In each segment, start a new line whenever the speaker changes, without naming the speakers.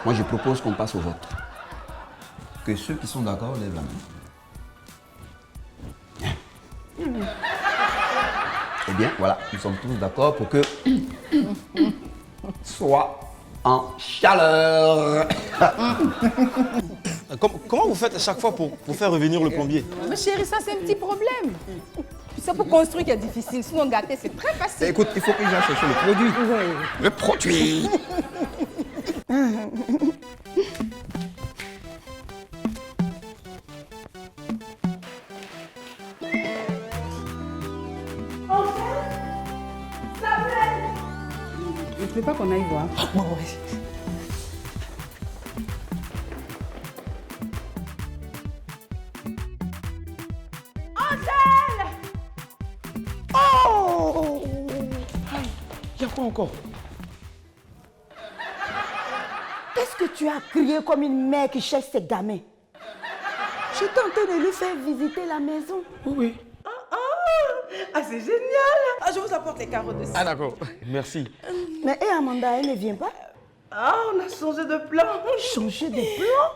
Moi, je propose qu'on passe au vote. Que ceux qui sont d'accord lèvent la main. Eh bien, voilà, nous sommes tous d'accord pour que soit en chaleur.
Comment vous faites à chaque fois pour faire revenir le plombier?
Mais chérie, ça c'est un petit problème. C'est pour construire qui est difficile, sinon gâter c'est très facile.
Écoute, il faut que j'aille chercher le produit.
Oui.
Le produit.
Il ne plaît pas qu'on aille voir.
Oh! Il y a quoi encore?
Qu'est-ce que tu as crié comme une mère qui cherche ses gamins? J'étais en train de lui faire visiter la maison.
Oui.
Ah, c'est génial. Ah, je vous apporte les carottes de
Ah d'accord, merci.
Mais et Amanda, elle ne vient pas?
Ah, on a changé de plan.
Changer de plan?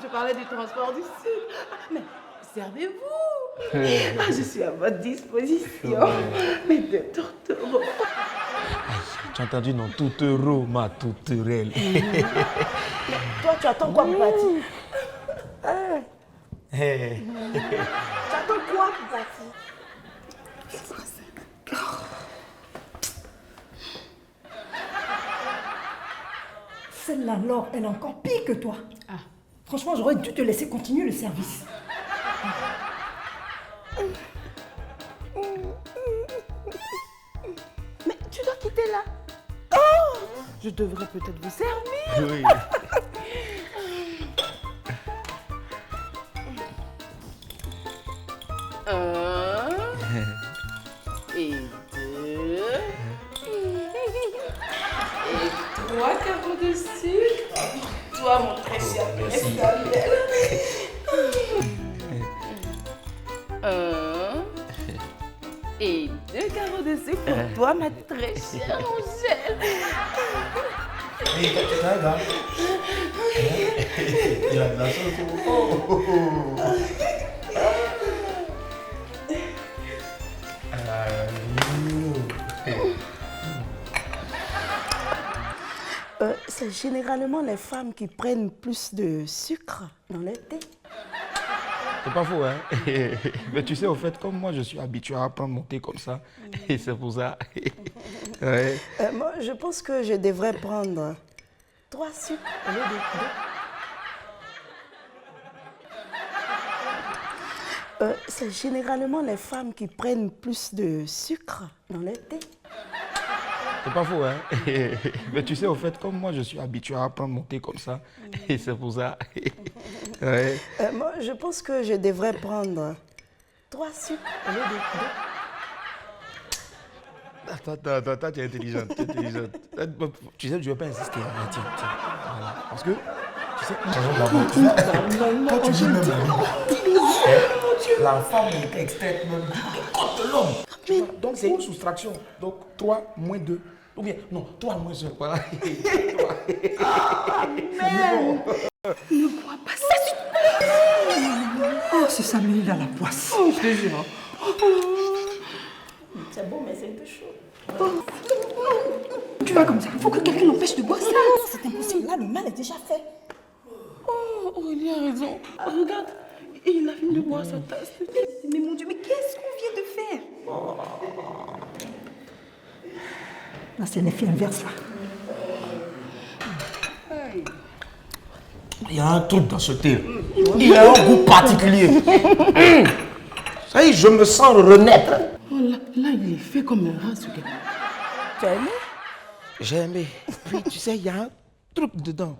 Je parlais du transport du Sud. Ah, mais servez-vous. Ah, je suis à votre disposition. Mais de tourtereaux.
Tu as entendu non? Tout euro, ma touterelle.
Toi, tu attends quoi pour partir? Tu attends quoi pour partir? Celle-là, Laure, elle est encore pire que toi.
Ah.
Franchement, j'aurais dû te laisser continuer le service. Mais tu dois quitter là. Oh!
Je devrais peut-être vous servir.
Oui.
Un. Et deux. Et trois carreaux de sucre. Toi, mon très cher Estelle. Un. Et deux carreaux de sucre pour toi, ma très chère Angèle.
Il a de la sauce.
C'est généralement les femmes qui prennent plus de sucre dans le thé.
C'est pas faux, hein? Mais tu sais, au fait, comme moi, je suis habitué à prendre mon thé comme ça, et c'est pour ça. Ouais.
Moi, je pense que je devrais prendre 3 sucres au lieu de 2. C'est généralement les femmes qui prennent plus de sucre dans le thé.
C'est pas faux, hein? Mais tu sais, au fait, comme moi, je suis habitué à prendre mon thé comme ça, et c'est pour ça. Ouais.
Moi, je pense que je devrais prendre 3 sucres au lieu de 2.
Attends, tu es intelligente, tu es intelligente. Tu sais, je ne vais pas insister. Hein. Tiens. Voilà. Parce que, tu sais,
Quand tu dis même la femme est extraite même contre l'homme. Donc c'est une soustraction. Donc 3 moins 2. Ou bien, non, 3 moins 1. Voilà.
Ne bois pas ça, s'il te plaît. Oh, c'est ça, mais il a la poisse.
Oh, je te jure.
C'est bon, mais c'est un peu chaud.
Tu vas comme ça. Il faut que quelqu'un l'empêche de boire ça.
Non, c'est impossible. Là, le mal est déjà fait.
Oh, Aurélie a raison. Ah, regarde, il a fini de boire sa tasse.
Mais mon Dieu, mais qu'est-ce qu'on vient de faire?
Là, c'est l'effet inverse, là.
Il y a un truc dans ce thé. Il a un goût particulier. Ça y est, je me sens renaître.
Oh, là, il est fait comme un rat, ce gars.
Tu as aimé?
J'ai aimé. Puis tu sais, il y a un truc dedans.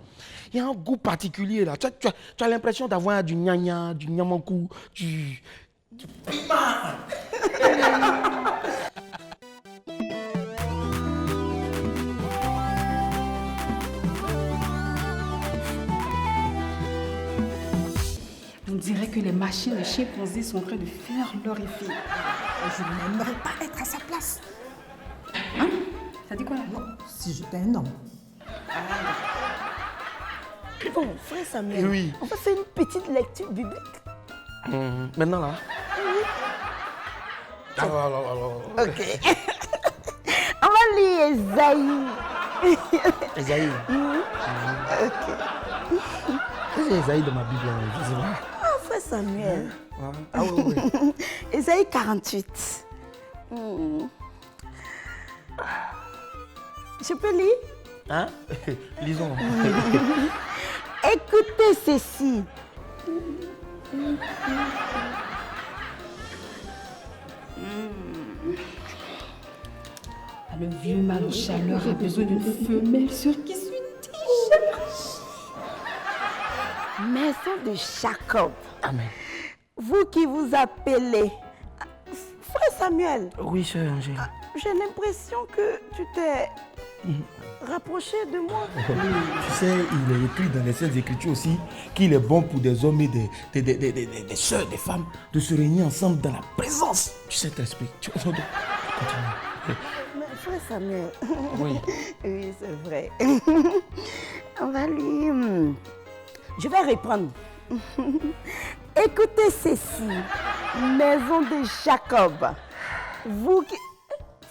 Il y a un goût particulier là. Tu as l'impression d'avoir du gnagna, du gnamankou, du piment.
On dirait que les machines, les chimpanzés sont en train de faire leur effet.
Je n'aimerais pas être à sa place.
Hein? Ça dit quoi là?
Si j'étais un homme. Bon, frère Samuel,
Oui.
on va faire une petite lecture biblique.
Maintenant là. Alors.
Ok. On va lire Esaïe.
Esaïe. C'est Esaïe dans ma Bible, je sais pas.
Oh, frère Samuel.
Ah oui.
Esaïe 48. Je peux lire?
Hein? Lisons.
Écoutez ceci.
Le vieux mâle aux chaleurs a besoin d'une femelle sur qui suis-je?
Maison de Jacob,
Amen.
vous qui vous appelez. Frère Samuel,
Oui, sœur Angèle.
j'ai l'impression que tu t'es rapproché de moi.
Tu sais, il est écrit dans les Saintes Écritures aussi qu'il est bon pour des hommes et des sœurs, des femmes, de se réunir ensemble dans la présence du Saint-Esprit. Tu continue.
Mais frère Samuel,
Oui.
oui, c'est vrai. On va lire. Je vais reprendre. Écoutez ceci, maison de Jacob. Vous qui.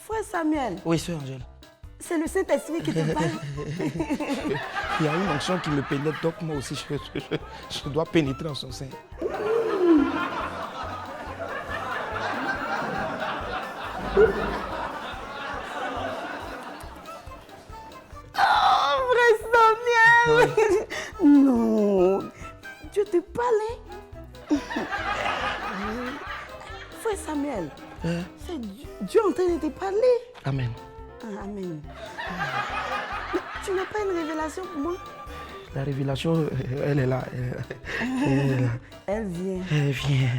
Frère Samuel,
Oui, sœur Angèle.
c'est le Saint-Esprit qui te parle.
Il y a une onction qui me pénètre, donc moi aussi je dois pénétrer en son sein.
Oh, frère Samuel! Non, Dieu te parle. Frère Samuel, c'est Dieu en train de te parler.
Amen.
Ah, amen. Mais tu n'as pas une révélation pour moi?
La révélation, elle est là. Elle est là.
Elle vient.
Elle vient.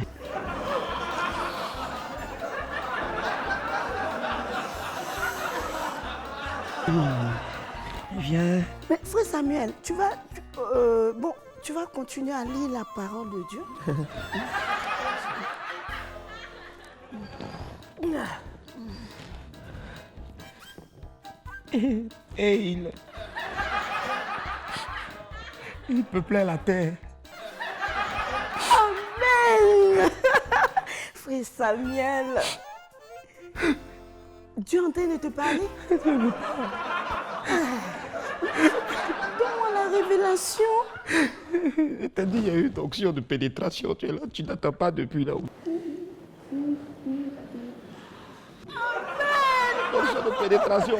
Elle vient.
Mais frère Samuel, tu vas continuer à lire la parole de Dieu.
Et il peuplait la terre.
Amen. Frère Samuel, Dieu est en train de te parler. Donne-moi la révélation.
Je t'ai dit, il y a eu une onction de pénétration. Tu es là, tu n'attends pas depuis là-haut. Onction de pénétration.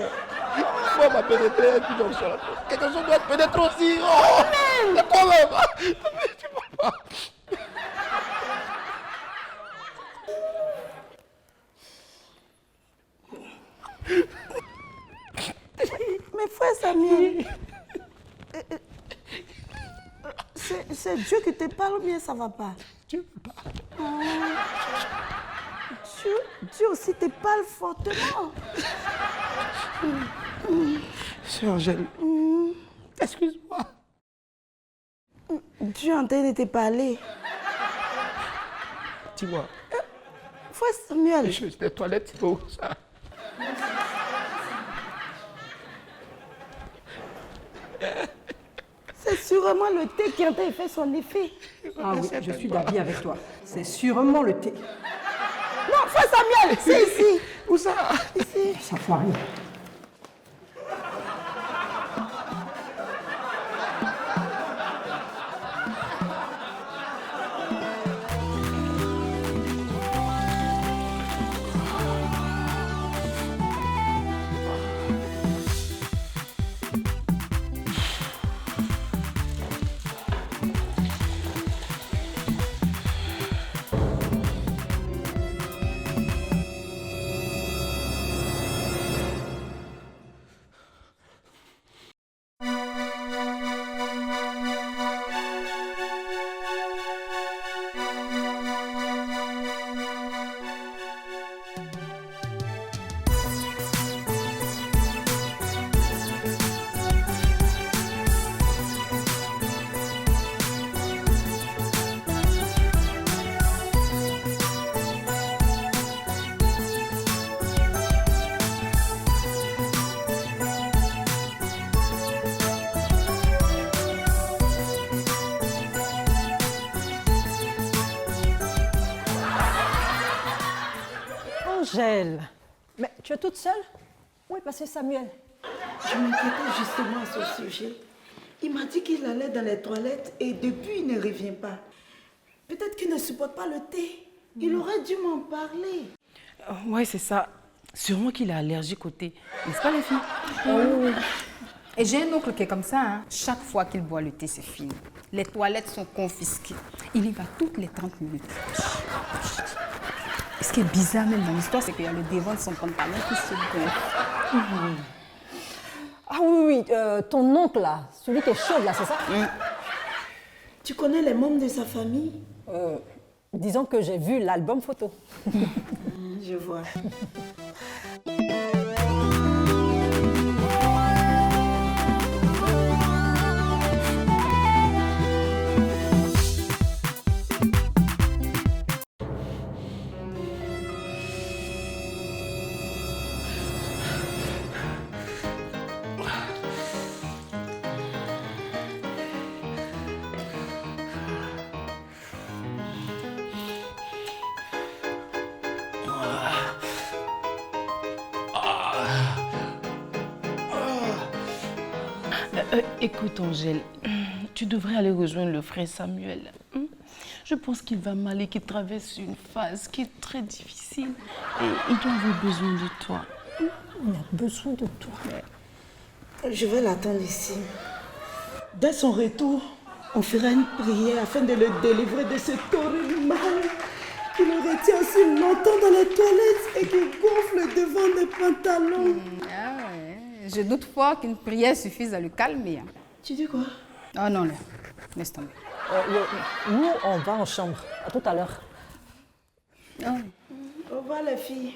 Moi, m'a pénétré, et puis onction là. Quelque chose doit te pénétrer aussi. Oh, c'est quoi même? Tu vois pas.
Mais frère Samuel, c'est Dieu qui te parle ou bien ça va pas?
Dieu me parle.
Dieu aussi te parle fortement.
Sœur Angèle, excuse-moi.
Dieu est en train de te parler.
Dis-moi,
Frère Samuel,
je suis des toilettes, c'est où ça?
c'est sûrement le thé qui est en train de faire son effet.
Ah oui, je suis d'avis avec toi. C'est sûrement le thé.
Non, frère Samuel, c'est ici.
Où ça?
Ici.
Ça fait rien. Angèle, mais tu es toute seule? Où est passé Samuel?
Je m'inquiétais justement à ce sujet. Il m'a dit qu'il allait dans les toilettes et depuis il ne revient pas. Peut-être qu'il ne supporte pas le thé. Il aurait dû m'en parler.
Ouais, c'est ça. Sûrement qu'il est allergique au thé. N'est-ce pas, les filles?
Oh. Et j'ai un oncle qui est comme ça. Hein. Chaque fois qu'il boit le thé, c'est fini. Les toilettes sont confisquées. Il y va toutes les 30 minutes. Et ce qui est bizarre même dans l'histoire, c'est qu'il y a le devant de son pantalon qui se gonfle.
Ah oui, ton oncle là, celui qui est chauve là, c'est ça?
Tu connais les membres de sa famille?
Disons que j'ai vu l'album photo.
Je vois.
Écoute, Angèle, tu devrais aller rejoindre le frère Samuel. Je pense qu'il va mal et qu'il traverse une phase qui est très difficile. Et il doit avoir besoin de toi.
Il a besoin de toi.
Je vais l'attendre ici. Dès son retour, on fera une prière afin de le délivrer de ce horrible mal qui le retient aussi longtemps dans les toilettes et qui gonfle le devant des pantalons.
Ah ouais. Je doute fort qu'une prière suffise à le calmer. Hein.
Tu dis quoi?
Oh non, là. Laisse tomber.
Nous, on va en chambre. À tout à l'heure.
Au revoir les filles.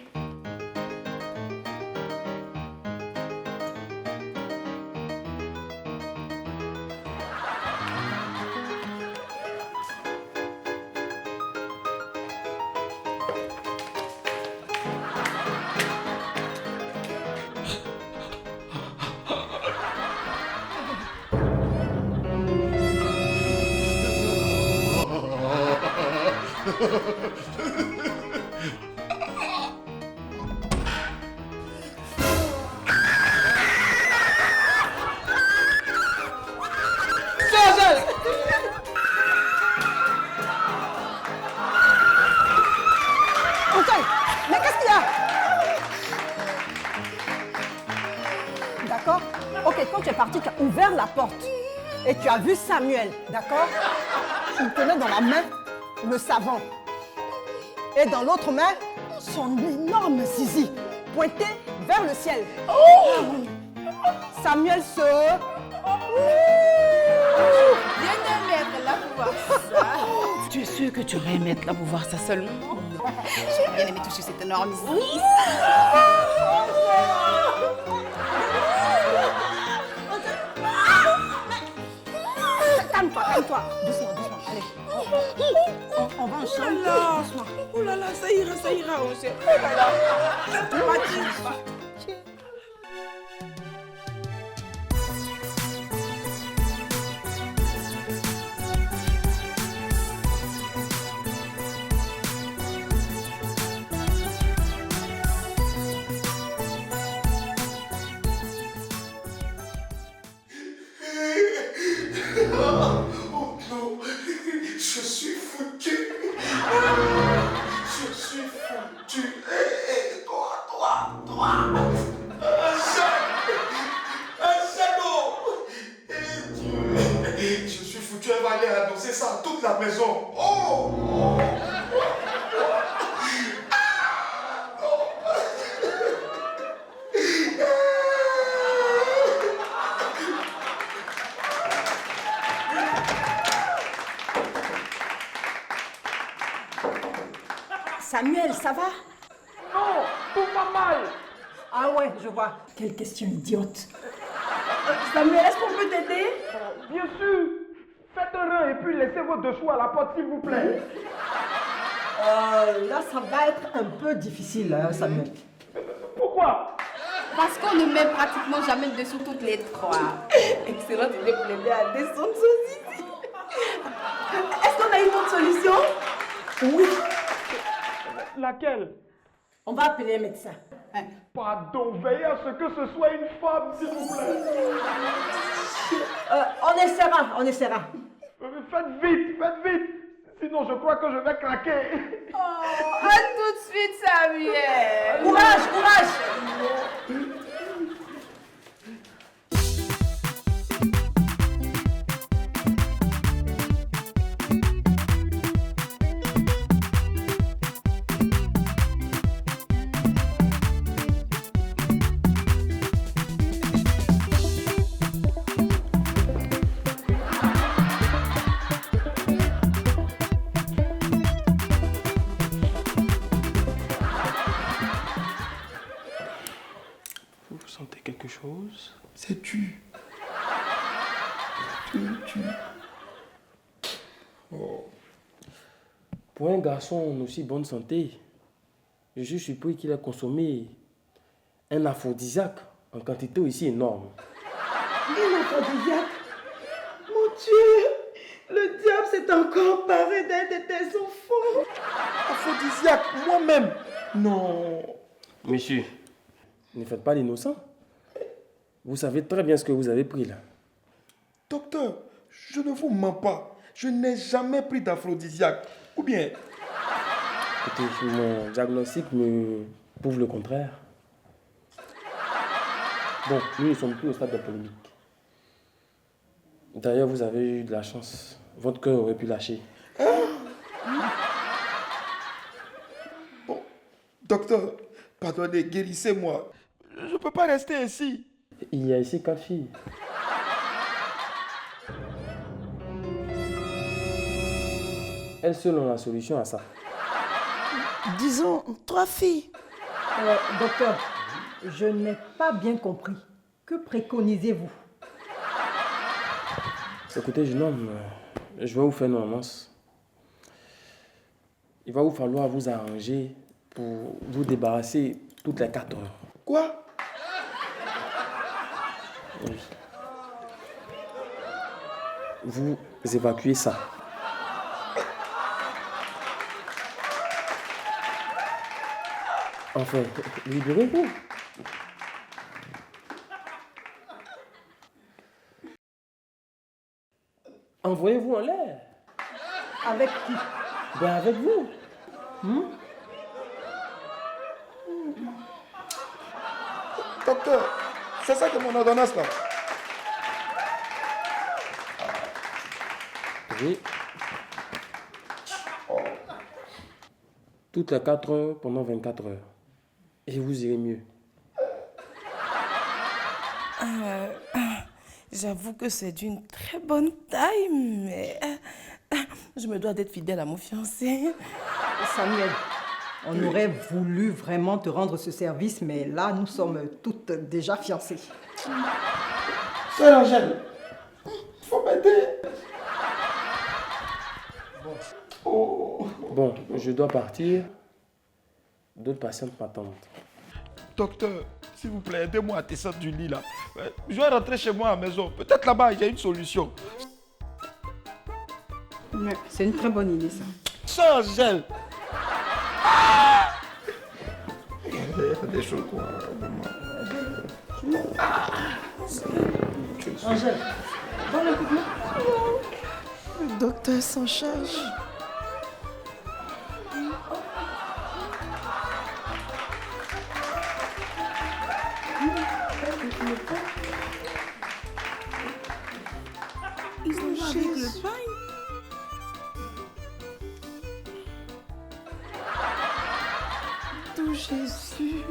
Angèle, mais qu'est-ce qu'il y a? D'accord? Ok, quand tu es parti, tu as ouvert la porte et tu as vu Samuel, d'accord? Il tenait dans la main le savon et dans l'autre main son énorme zizi pointé vers le ciel. Samuel se...
Viens de mettre là pour voir ça. Tu es sûr que tu aurais aimé être là pour voir ça seulement?
J'ai bien aimé toucher cette énorme zizi.
Calme-toi, calme-toi. Doucement, doucement. Allez. On va en chambre. Doucement.
Oh là là, ça ira, Angèle. Oh là là, ne te fatigue pas.
Oh non, je suis foutu. Je suis foutu. Hé, toi. Je suis foutu, elle va aller annoncer ça à toute la maison. Oh.
Samuel, ça va?
Non, tout va mal.
Ah ouais, je vois. Quelle question idiote.
Samuel, est-ce qu'on peut t'aider?
Bien sûr. Faites un rein et puis laissez vos dessous à la porte, s'il vous plaît.
Là, ça va être un peu difficile, hein, Samuel.
Pourquoi?
Parce qu'on ne met pratiquement jamais dessous toutes les trois.
Excellente idée pour l'aider à descendre son zizi.
Est-ce qu'on a une autre solution?
Laquelle?
On va appeler un médecin.
Pardon, veillez à ce que ce soit une femme, s'il vous plaît.
On essaiera.
Faites vite. Sinon, je crois que je vais craquer.
À tout de suite, Samuel.
Courage.
Vous sentez quelque chose?
C'est tu.
Pour un garçon en aussi bonne santé, je suis surpris qu'il ait consommé un aphrodisiaque en quantité aussi énorme.
Un aphrodisiaque? Mon Dieu! Le diable s'est encore paré d'un de tes enfants.
Aphrodisiaque, moi-même. Non.
Monsieur, ne faites pas l'innocent. Vous savez très bien ce que vous avez pris là.
Docteur, je ne vous mens pas. Je n'ai jamais pris d'aphrodisiaque. Ou bien...
Écoutez, mon diagnostic me prouve le contraire. Bon, nous ne sommes plus au stade de polémique. D'ailleurs, vous avez eu de la chance. Votre cœur aurait pu lâcher.
Bon, docteur, pardonnez, guérissez-moi. Je ne peux pas rester ici.
Il y a ici 4 filles. Elles seules ont la solution à ça.
Disons 3 filles.
Docteur, je n'ai pas bien compris. Que préconisez-vous?
Écoutez, jeune homme, je vais vous faire une annonce. Il va vous falloir vous arranger pour vous débarrasser toutes les 4 heures.
Quoi?
Oui. Vous évacuez ça. Enfin, libérez-vous. Envoyez-vous en l'air.
Avec qui?
Ben avec vous.
Docteur, c'est ça que mon ordonnance là.
Oui. Toutes les 4 heures pendant 24 heures. Et vous irez mieux.
J'avoue que c'est d'une très bonne taille, mais je me dois d'être fidèle à mon fiancé.
Samuel, on aurait voulu vraiment te rendre ce service, mais là, nous sommes toutes déjà fiancées.
Sœur Angèle, faut m'aider.
Bon, je dois partir. D'autres patientes m'attendent.
Docteur, s'il vous plaît, aidez-moi à descendre du lit là. Je vais rentrer chez moi à la maison. Peut-être là-bas, il y a une solution.
Ouais, c'est une très bonne idée, ça.
Sœur Angèle. Il y a des choses quoi.
Angèle, donne un coup de main.
Le docteur s'en charge.
Ils sont là avec le pain.
Tout Jésus.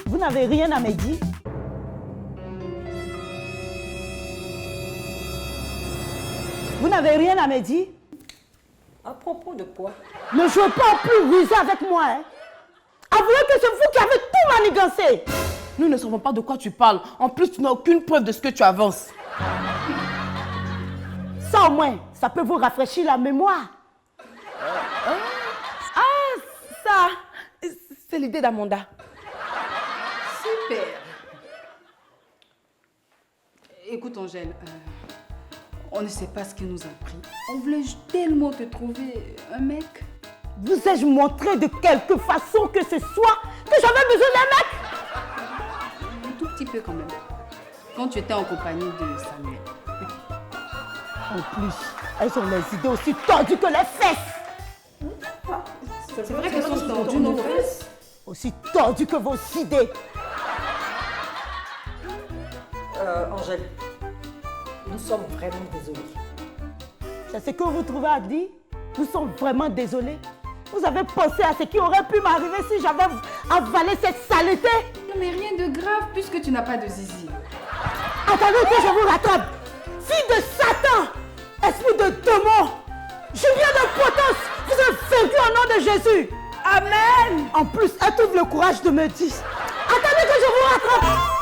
Vous n'avez rien à me dire? Vous n'avez rien à me dire?
À propos de quoi?
Ne jouez pas plus rusé avec moi, hein? Avouez que c'est vous qui avez tout manigancé.
Nous ne savons pas de quoi tu parles. En plus, tu n'as aucune preuve de ce que tu avances.
Ça au moins, ça peut vous rafraîchir la mémoire.
Ça, C'était l'idée d'Amanda.
Super. Écoute Angèle, on ne sait pas ce qui nous a pris. On voulait tellement te trouver un mec.
Vous ai-je montré de quelque façon que ce soit que j'avais besoin d'un mec?
Un tout petit peu quand même. Quand tu étais en compagnie de Samuel.
En plus, elles ont les idées aussi tordues que les fesses.
C'est vrai qu'elles sont tordues nos fesses.
Aussi tordues que vos idées.
Angèle, nous sommes vraiment désolés.
C'est ce que vous trouvez à dire? Nous sommes vraiment désolés. Vous avez pensé à ce qui aurait pu m'arriver si j'avais avalé cette saleté?
Non mais rien de grave puisque tu n'as pas de zizi.
Attendez que je vous rattrape. Fille de Satan, esprit de démon, Julien de potence, vous êtes vaincu au nom de Jésus. Amen. En plus, elle trouve le courage de me dire. Attendez que je vous rattrape.